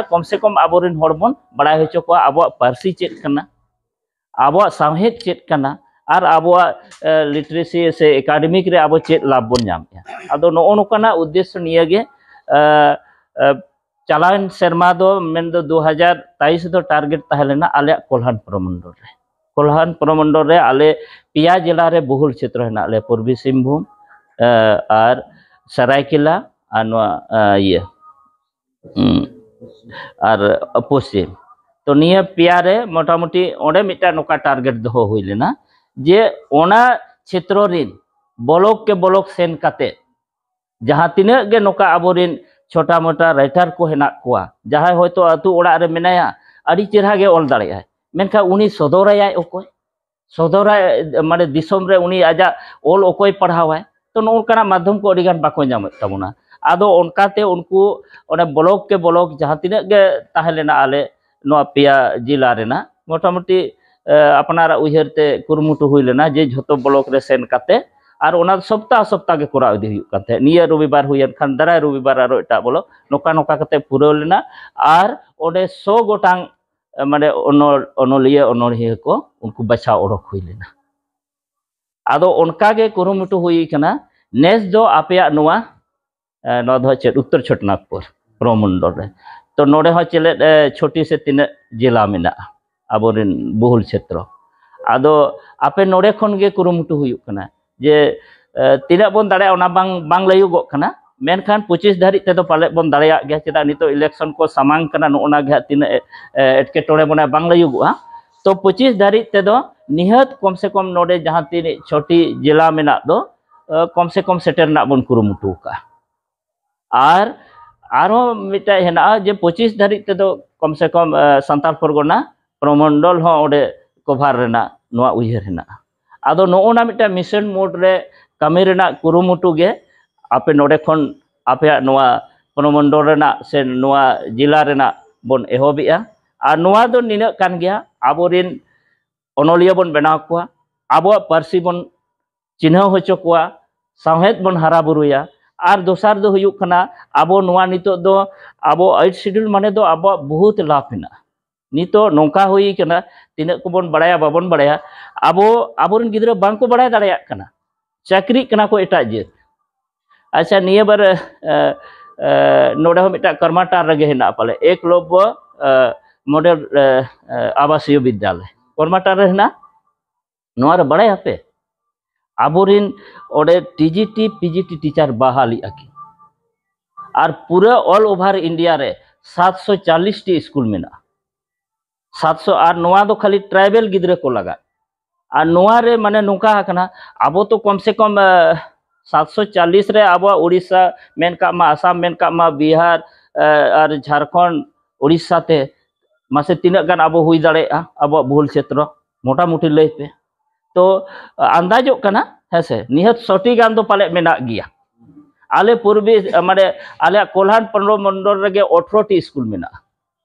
कम से कम आबोरेन हड़बन बड़ा होचो को आबो पारसी चेत कना आबो सामहेद चेत कना और आबो लिटरेसी से एकाडेमिक रे आबो चेत लाभ बन नाम आदो नो नोकाना उद्देश्य निया गे चलान सेरमा दो मेन दो 2023 दो टारगेट तहलेना आले कोल्हान प्रमंडल रे आले पिया जिला रे बहुल क्षेत्र हेना आले पूर्वी सिंहभूम और सरायकेला और ये और पश्चिम तो निया पिया रे मोटामुटी ओंडे मिटा नोका टारगेट दो हुई लेना जे ओना क्षेत्र रिन ब्लॉक के ब्लॉक सेन काते जहां तिना गे नोका आबोरिन छोटा मोटा राइटर को हेना कोआ जहां होयतो अतु ओड़ा रे मेनाया अड़ी चेहरा गे ऑल दाड़े आय मेनखा उनी सदोराय ओकोय सदोराय माने दिसोम रे उनी आजा ऑल ओकोय पढ़ावाय तो नोकना माध्यम को अड़ी गान बाको जाम तबुना आदो उनकाते उनको ओने ब्लॉक के ब्लॉक जहां तिना गे ताहेलेना आले नो पिया जिला रेना मोटामुटी अपनारा उयहरते कुरमुटु हुई लेना जे झोतो ब्लॉक रे सेन काते और ओना सप्ताह सप्ताह के कोरा इदी हुई काते निया रविवार हुई खान दाराय रविवार आरो एटा बोलो नोका नोका काते पुरो लेना और ओडे 100 गोटांग माने अनोलिया अनोलिया को उनको बचा ओडक हुई लेना आदो उनका गे कुरमुटु हुई कना नेस दो आपेया नोआ नोधो चेत उत्तर छोटनागपुर प्रमंडल रे तो नोडे हो चले छोटी से 3 जिला मेना आबोरिन बहुल क्षेत्र आदो आपे नोडे खन गे कुरमुटु हुई कना जे तीना बन दाड़े ओना बांग लायुगो कना मेनखान 25 धारी ते तो पाले बन दाड़ेया गया चेदा नितो इलेक्शन को सामांग कना नोना गे तीना एटके टोड़े बना बांग लायुगो तो 25 धारी ते दो निहत कम से कम नोडे जहां तीन छोटी जिला मेना दो कम से कम सेटर ना बन कुरमुटु का और आरो मिटा हेना जे 25 धारी ते दो कम से कम संताल परगना प्रमंडल हो ओडे कभार रेना नोआ उयहर हेना आदो नोना मिटा मिशन मोड रे कमी रेना कुरुमुटु गे आपे नोडे खन आपे नोआ प्रमंडल रेना से नोआ जिला रेना बन एहोबिया और नोआ दो निना कान गया आबोरिन अनोलिया बन बनाव कोआ आबो पारसी बन चिन्ह होचो कोआ साहेद बन हारा बुरुया और दोसार दो हुयुक कना आबो नोआ नितो दो आबो 8 शेड्यूल माने दो आबो बहुत लाभ हेना नितो नोंका हुई कना तिना को बन बड़ाया बाबन बड़ाया आबो आबोरन गिद्रा बांग को बड़ाया दाड़ाया कना चाकरी कना को एटा जे अच्छा निया बार नोडे हो मिटा कर्माटार रगे हेना पाले एक लोब मॉडल आवासीय विद्यालय कर्माटार हेना नोआ रे बड़ाया पे आबोरिन ओडे टीजीटी पीजीटी टीचर बहाली आकी और पूरा ऑल ओवर इंडिया रे 740 टी स्कूल मेना 700 और नोआ दो खाली ट्राइबल गिद्रे को लगा और नोआ रे माने नोका कना आबो तो कम से कम 740 रे आबो उड़ीसा मेनका मा आसाम मेनका मा बिहार और झारखंड उड़ीसा ते मासे तीना गान आबो हुई दाड़े आबो बहुल क्षेत्र मोटा मोटी लई पे तो अंदाजो कना हेसे निहत 60 गान दो पाले मेना गिया आले पूर्वी माने आले कोल्हान प्रमंडल रे 18 टी स्कूल मेना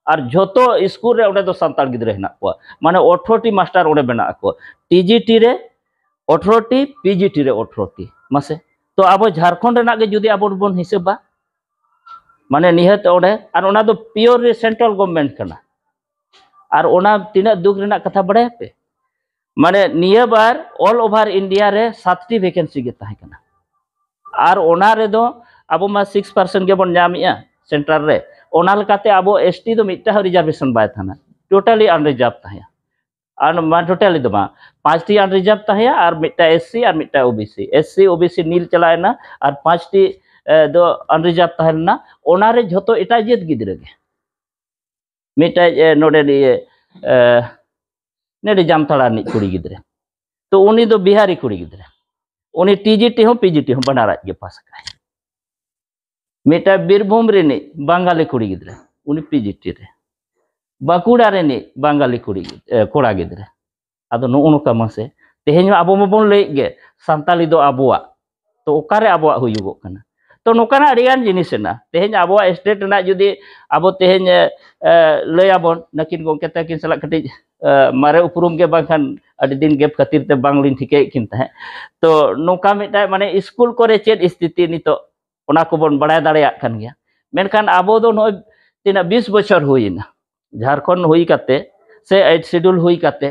और जोतो स्कूल रे ओडे दो संताल गिद्रे हेना को माने 18 टी मास्टर ओडे बना को टीजीटी रे 18 टी पीजीटी रे 18 टी मासे तो आबो झारखंड रेना गे जुदी आबो बन हिसाबा माने निहत ओडे और ओना दो प्योर रे सेंट्रल गवर्नमेंट कना और ओना तिना दुख रेना कथा बड़े पे माने निया बार ऑल ओवर इंडिया रे 7टी वैकेंसी गे ताहे कना और ओना रे दो आबो मा 6% गे बन जामिया सेंटर रे ओना लकाते आबो एसटी दो मिटा रिजर्वेशन बाय थाना टोटली अनरिजर्व ताहे और मा टोटली दो 5टी अनरिजर्व ताहे और मिटा एससी और मिटा ओबीसी एससी ओबीसी नील चलायना और 5टी दो अनरिजर्व ताहेना ओना रे झोतो एटा जेत गिद्रे गे मिटा नोडे लिए नेडे जामथाड़ा नि कुड़ी गिद्रे तो उनी दो बिहारी कुड़ी गिद्रे उनी टीजीटी हो पीजीटी हो बनारा के पास का मेटा बीरभूम रे ने बंगाली कुड़ी गिद्रे उनी पीजीटी रे बाकुड़ा रे ने बंगाली कुड़ी कोड़ा गिद्रे आदो नो उनका मासे तेहेन आबो मबन ले गे संताली दो आबोआ तो ओकारे आबोआ हुयुगो कना तो नोकाना अडिगान जिनिस ना तेहेन आबोआ स्टेट ना जुदी आबो तेहेन लय आबोन नकिन गोंके तकिन सला कटि मारे उपरुम के बाखान अडी दिन गेप खातिर ते बांगलिन ठिके किन ताहे तो नोका मिटा माने स्कूल करे चेद स्थिति नितो ओना को बन बड़ाय दाड़ेया कान गया मेनखान आबो दो नो tina 20 বছর হইনা झारखंड हुई काते से 8 शेड्यूल हुई काते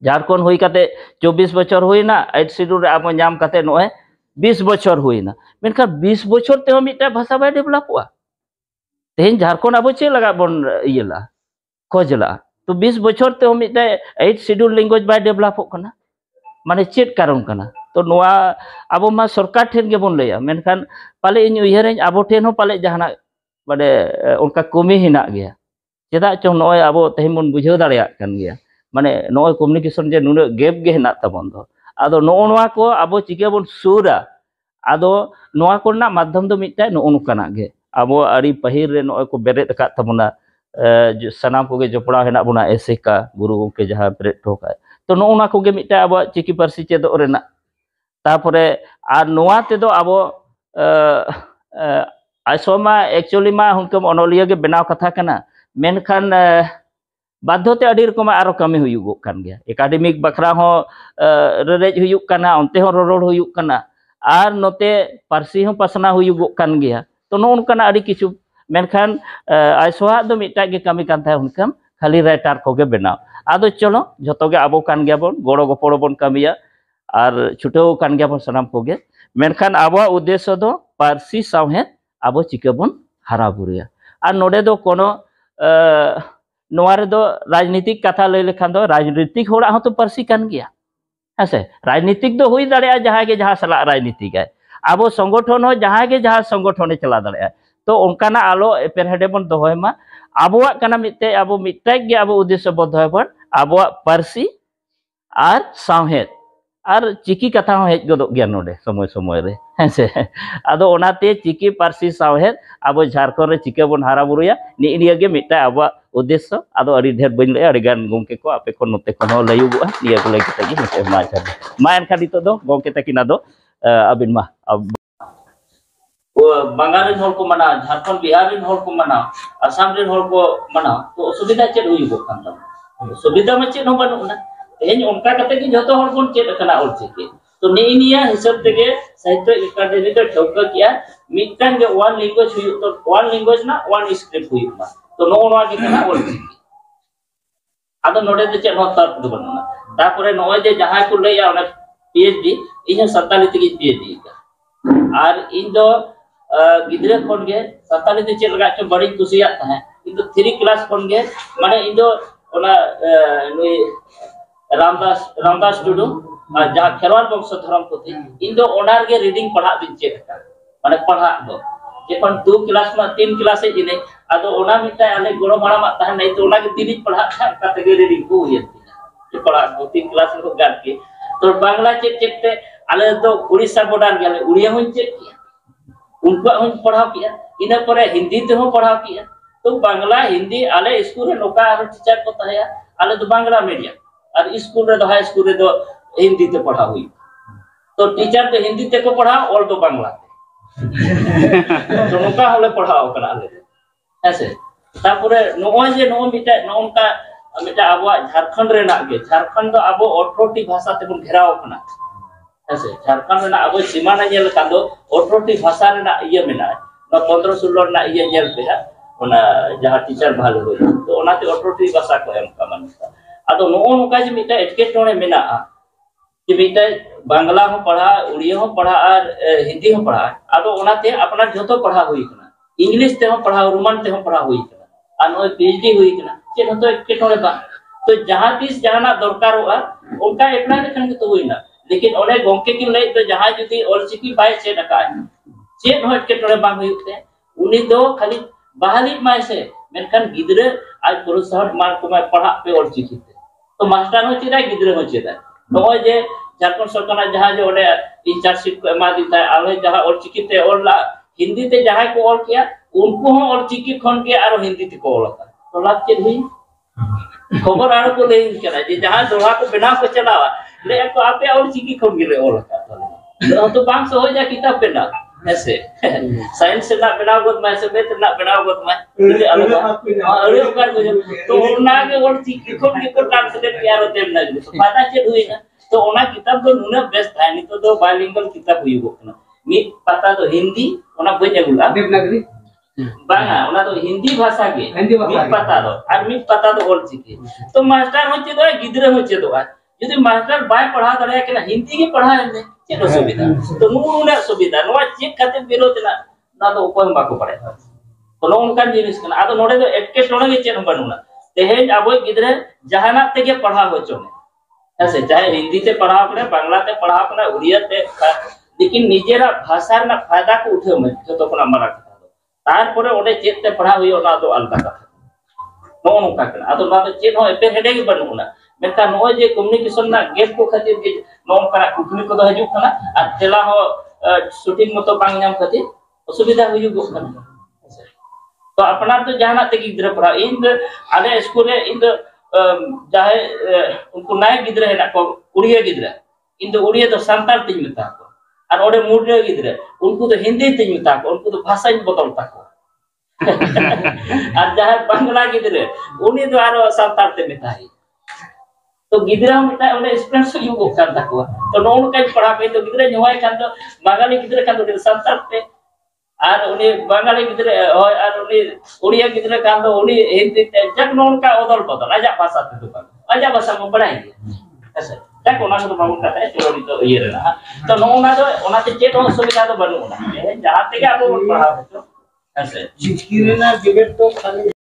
झारखंड हुई काते 24 বছর হইনা 8 शेड्यूल रे आबो नाम काते नय 20 বছর হইনা मेनखा 20 বছর ते मिटा भाषा बाय डेवलपवा तेन झारखंड आबो चे लगा बन इयला खोजला तो 20 বছর ते मिटा 8 शेड्यूल लैंग्वेज बाय डेवलप कना माने चेत कारण कना तो नोआ आबो मा सरकार ठेन के बन लैया मेनखान पाले इन उयहरें आबो ठेन हो पाले जहाना माने उनका कमी हिना गया चेदा चो नय आबो तेन बन बुझाव दाड़िया कान गया माने नय कम्युनिकेशन जे नुना गैप गे हिना तबन दो आदो नोआ को आबो चिके बन सुरा आदो नोआ कोना माध्यम दो मिटा नो काना गे आबो आरी पहिर रे नय को बेरेद का तबना सनाम को गे जपड़ा हेना बना एसेका गुरु के जहां प्रेट ठोका तो नोना को गे मिटा आबो चिकी पारसी चेदो रेना तारपरे आर नोआ तेदो आबो आसोमा एक्चुअली मा हुनकम अनोलिया गे बनाव कथा कना मेनखान बाध्यते अडी रकम आरो कमी हुयुगो कान गया एकाडेमिक बखरा हो रेज हुयुग काना ओनते हो रोड हुयुग काना आर नोते पारसी हो पासना हुयुगो कान गया तो नोन काना अडी किछु मेनखान आइसोहा दो मिटा गे कमी कान था हुनकम खाली राइटर को गे बनाव आदो चलो जतो गे आबो कान गया बोन गोड़ो गोपड़ो बोन कमिया और छुटो कान गया बोन सनाम को गे मेनखान आबो उद्देश्य दो पारसी सावहे आबो चिके बोन हारा बुरिया और नोडे दो कोनो नोआरे दो राजनीतिक कथा लय लेखान दो राजनीतिक होड़ा हो तो पारसी कान गया हसे राजनीतिक दो हुई दाड़े जहां के जहां सला राजनीतिक है आबो संगठन हो जहां के जहां संगठन चला दाड़े तो उनकाना आलो पेरहेडे बन दोहयमा आबोआ काना मिटे आबो मिटाई गे आबो उद्देश्य बद्धय बन आबोआ पारसी और सावहेद और चिकी कथा हो हेज गदो गया नोडे समय समय रे हसे आदो ओनाते चिकी पारसी सावहेद आबो झारखंड रे चिके बन हारा बुरुया नि निया गे मिटा आबो उद्देश्य आदो अड़ी ढेर बन ले अड़ी गान गोंके को आपे को नोते को हो लयुगो निया को लगे तगी मिटे मा एनखा दितो दो गोंके तकिना दो अबिन मा बंगाल होल को मना झारखंड बिहार होल को मना आसाम होल को मना तो सुविधा चेक हुयुगो कान ता सुविधा में चेक हो बनुना तेन उनका कते कि जतो होल बन चेक कना ओल चिके तो निया हिसाब तेगे साहित्य एकेडमी का ठौका किया मिटन के वन लैंग्वेज हुयु तो वन लैंग्वेज ना वन स्क्रिप्ट हुयुमा तो नोआ के कना ओल चिके आदो नोडे दे चेक हो तर्क दो बनुना तापरे नोय जे जहां को लैया ओना पीएचडी इन संताली तेगी पीएचडी का और इन दो गिद्रे कोन गे संताली ते चेक लगा बड़ी खुशिया था किंतु 3 क्लास कोन गे माने इन दो ओना नुई रामदास टुडू जहां खेरवाल वंश धर्म पोथी इन दो ओनार गे रीडिंग पढ़ा दिन चेक माने पढ़ा दो जेखन 2 क्लास में 3 क्लास ए इने आदो ओना मिटा आले गोरो मारा मा तहन नहीं तो ओना के दिनी पढ़ा का ते रीडिंग को हुयती जे पढ़ा 3 क्लास को गार के तो बांग्ला चेक ते आले तो उड़ीसा बॉर्डर गेले उड़िया हो चेक किया उनको हम पढ़ा किया इन पर हिंदी ते हो पढ़ा किया तो बांग्ला हिंदी आले स्कूल रे नोका आरो टीचर को तहया आले तो बांग्ला मीडियम और स्कूल रे हाई स्कूल रे दो हिंदी ते पढ़ा हुई तो टीचर तो हिंदी ते को पढ़ा और तो बांग्ला तो नोका होले पढ़ाओ कना आले ऐसे तापुरे नोय जे नो मिटा नोनका मिटा आबो झारखंड रे ना गे झारखंड दो आबो 18 टी भाषा ते बन घेराव कना ऐसे झारखंड रे ना आबो सीमा ना नेल का दो 18 टी भाषा रे ना ये मेना ना 15 16 ना ये नेल पे ओना जहां टीचर भालो हो तो ओनाते 18 टी भाषा को एम का मानता आदो नोका जे मिटा एटकेटोने मेना कि मिटा बांग्ला हो पढ़ा उड़िया हो पढ़ा और हिंदी हो पढ़ा आदो ओनाते अपना जतो पढ़ा हुई कना इंग्लिश ते हो पढ़ा रोमन ते हो पढ़ा हुई कना आ नो पीएचडी हुई कना जे हतो एटकेटोने बा तो जहां तीस जहाना दरकार होआ उनका एप्लाई लेखन के तो हुईना लेकिन ओने गोंके की लई तो जहां जदी ऑलचिकी बाय चेक का चेक हो एटकेटोने बा हुईते उनी दो खाली बहाली माय से मेनखान गिदरे आज प्रोत्साहन मान को मैं पढ़ा पे ऑलचिकी तो मास्टर हो चेदा गिदरे हो चेदा नोय जे झारखंड सरकार जहां जो ओने इंचार्जशिप को एमा दिता आले जहां ऑलचिकी ते ओला हिंदी ते जहां को ऑल किया उनको हो ऑलचिकी खन के आरो हिंदी ते को ओला तो लाभ चेद हुई खबर आरो को ले करा जे जहां दोहा को बिना को चलावा ले तो आपे ऑलचिकी खन गिले ओला तो बांग से हो जा किताब पे ना ऐसे साइंस से ना बनाव गोद में से बेत ना बनाव गोद में अलग अरे कर तो ओना के ऑलचिकी खन के को ट्रांसलेट किया रो तेम ना तो फायदा चेद हुई ना तो ओना किताब दो नुना बेस्ट है नि तो दो बायलिंगुअल किताब हुई गो मी पता तो हिंदी ओना बई जगुला बांगा उना तो हिंदी भाषा के हिंदी भाषा मित पता दो और मित पता दो ऑल चिकी तो मास्टर हो चेदो गिद्रे हो चेदो यदि मास्टर बाय पढ़ा दरे के हिंदी के पढ़ा दे चेदो सुविधा तो नुने सुविधा नवा चेक खातिर विरोध ना तो उपर बाको पड़े तो नो उनका जिनिस कना आदो नोडे तो एके टोने के चेन बनुना तेहे अब गिद्रे जहाना तेगे पढ़ा हो चोने ऐसे चाहे हिंदी से पढ़ा अपने बांग्ला से पढ़ा अपने उड़िया से लेकिन निजेरा भाषा ना फायदा को उठे में जो तो अपना मरा तारपरे ओडे चेत ते पढ़ा हुई ओना तो अलगा कथा नो नोका कना आदो ना तो चेत हो एपे हेडे के बनुना मेका नो जे कम्युनिकेशन ना गेप को खातिर के नो करा कुकली को हजू कना आ तेला हो शूटिंग मतो बांग नाम खातिर असुविधा हुई गो कना तो अपना तो जहाना ते गिद्रा पढ़ा इन आले स्कूल इन चाहे उनको नाय गिद्रा है ना को उड़िया गिद्रा इन तो उड़िया तो संताल तीन मिता को और ओडे मुडे गिद्रा उनको तो हिंदी तीन मिता को उनको तो भाषा ही बदलता को और जहां बांग्ला गिद्रा उन्हीं तो आरो संताल ते मिता है तो गिद्रा मिता ओडे एक्सपीरियंस यू को करता को तो नोन का पढ़ा पे तो गिद्रा नोय खान तो बांगाली गिद्रा खान तो संताल ते और उन्हीं बांगाली गिद्रे और उन्हीं उड़िया गिद्रे कान तो उन्हीं हिंदी जग नोन का ओदल बदल आजा भाषा ते दुकान आजा भाषा में बढ़ाएंगे ऐसे तक ओना को बाबू कहता है चलो तो ये रहा तो नोना तो ओना ते चेत हो सुविधा तो बनु ना जहां ते के आप पढ़ा हो ऐसे चिकिरे ना डिबेट तो खाली